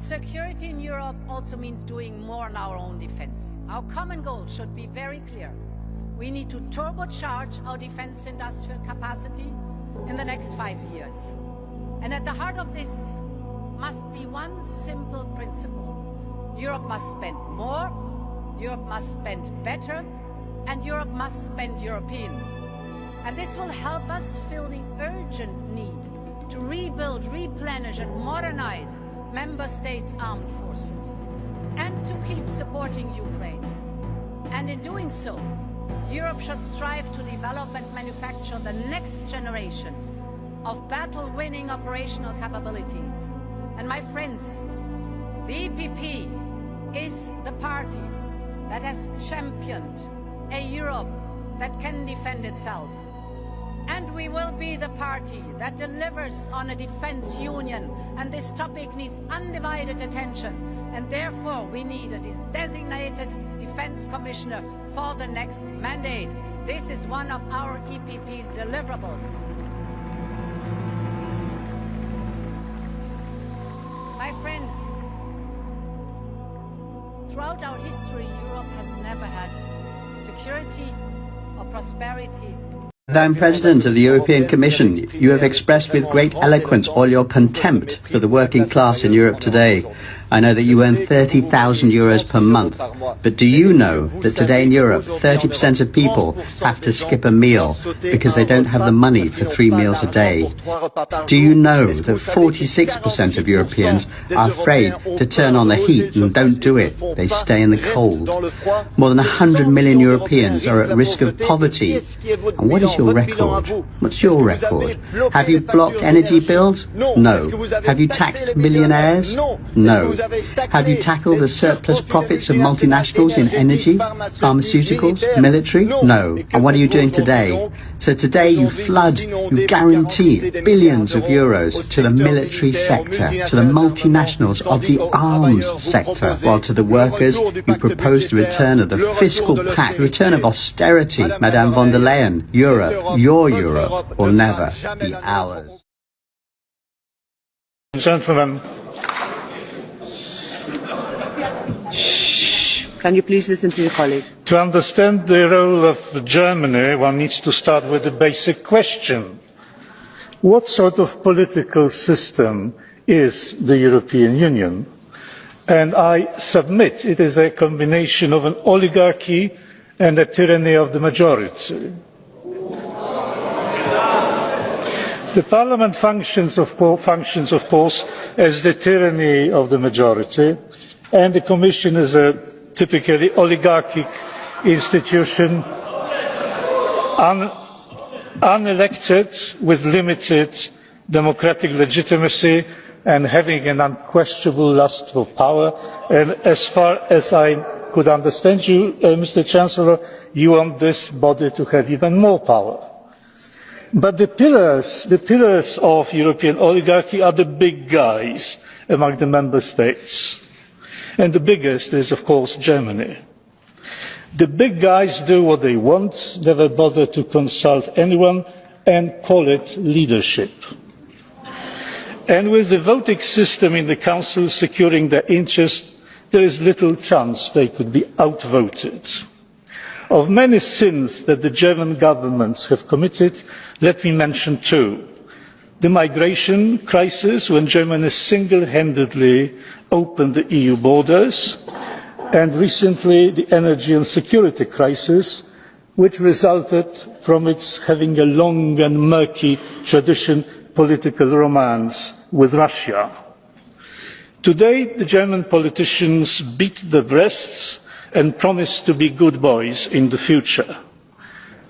security in Europe also means doing more on our own defense. Our common goal should be very clear. We need to turbocharge our defense industrial capacity in the next 5 years. And at the heart of this must be one simple principle. Europe must spend more, Europe must spend better, and Europe must spend European. And this will help us fill the urgent need to rebuild, replenish and modernize member states' armed forces and to keep supporting Ukraine. And in doing so, Europe should strive to develop and manufacture the next generation of battle-winning operational capabilities. And my friends, the EPP is the party that has championed a Europe that can defend itself. And we will be the party that delivers on a defense union. And this topic needs undivided attention. And therefore, we need a designated defense commissioner for the next mandate. This is one of our EPP's deliverables. My friends, throughout our history, Europe has never had security or prosperity. Madam President of the European Commission, you have expressed with great eloquence all your contempt for the working class in Europe today. I know that you earn 30,000 euros per month, but do you know that today in Europe 30% of people have to skip a meal because they don't have the money for 3 meals a day? Do you know that 46% of Europeans are afraid to turn on the heat and don't do it? They stay in the cold. More than 100 million Europeans are at risk of poverty. And what is your record? What's your record? Have you blocked energy bills? No. Have you taxed millionaires? No. Have you tackled the surplus profits of multinationals in energy, pharmaceuticals, military? No. And what are you doing today? So today you flood, you guarantee billions of euros to the military sector, to the multinationals of the arms sector, while to the workers you propose the return of the fiscal pact, the return of austerity. Madame von der Leyen, Europe, your Europe, will never be ours. Gentlemen, can you please listen to your colleague? To understand the role of Germany, one needs to start with the basic question. What sort of political system is the European Union? And I submit it is a combination of an oligarchy and a tyranny of the majority. The Parliament functions, of course, as the tyranny of the majority, and the Commission is a typically oligarchic institution, unelected, with limited democratic legitimacy and having an unquestionable lust for power. And as far as I could understand you, Mr. Chancellor, you want this body to have even more power. But the pillars of European oligarchy are the big guys among the member states. And the biggest is, of course, Germany. The big guys do what they want, never bother to consult anyone, and call it leadership. And with the voting system in the Council securing their interest, there is little chance they could be outvoted. Of many sins that the German governments have committed, let me mention 2. The migration crisis, when Germany single-handedly opened the EU borders, and recently the energy and security crisis, which resulted from its having a long and murky tradition political romance with Russia. Today, the German politicians beat their breasts and promise to be good boys in the future.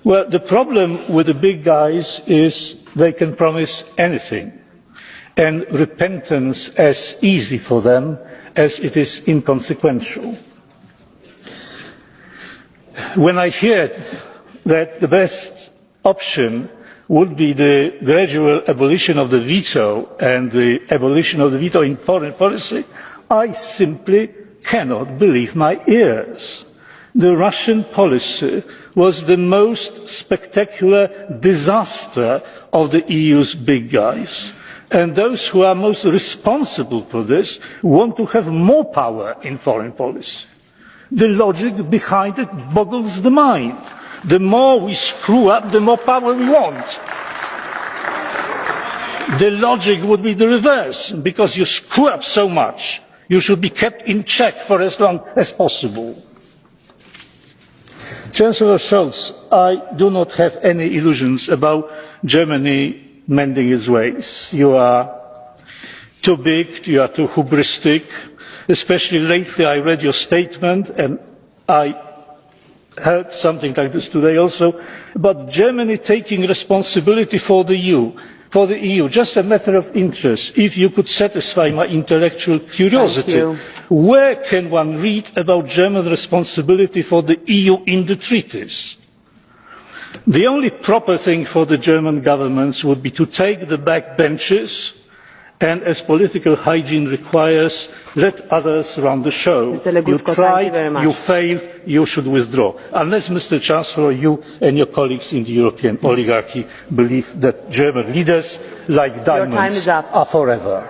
Well, the problem with the big guys is they can promise anything, and repentance as easy for them as it is inconsequential. When I hear that the best option would be the gradual abolition of the veto and the abolition of the veto in foreign policy, I simply cannot believe my ears. The Russian policy was the most spectacular disaster of the EU's big guys. And those who are most responsible for this want to have more power in foreign policy. The logic behind it boggles the mind. The more we screw up, the more power we want. The logic would be the reverse. Because you screw up so much, you should be kept in check for as long as possible. Chancellor Scholz, I do not have any illusions about Germany mending its ways. You are too big, you are too hubristic. Especially lately I read your statement, and I heard something like this today also, about Germany taking responsibility for the EU. Just a matter of interest, if you could satisfy my intellectual curiosity, where can one read about German responsibility for the EU in the treaties? The only proper thing for the German governments would be to take the back benches and, as political hygiene requires, let others run the show. You tried, you failed, you should withdraw. Unless, Mr. Chancellor, you and your colleagues in the European oligarchy believe that German leaders, like diamonds, are forever.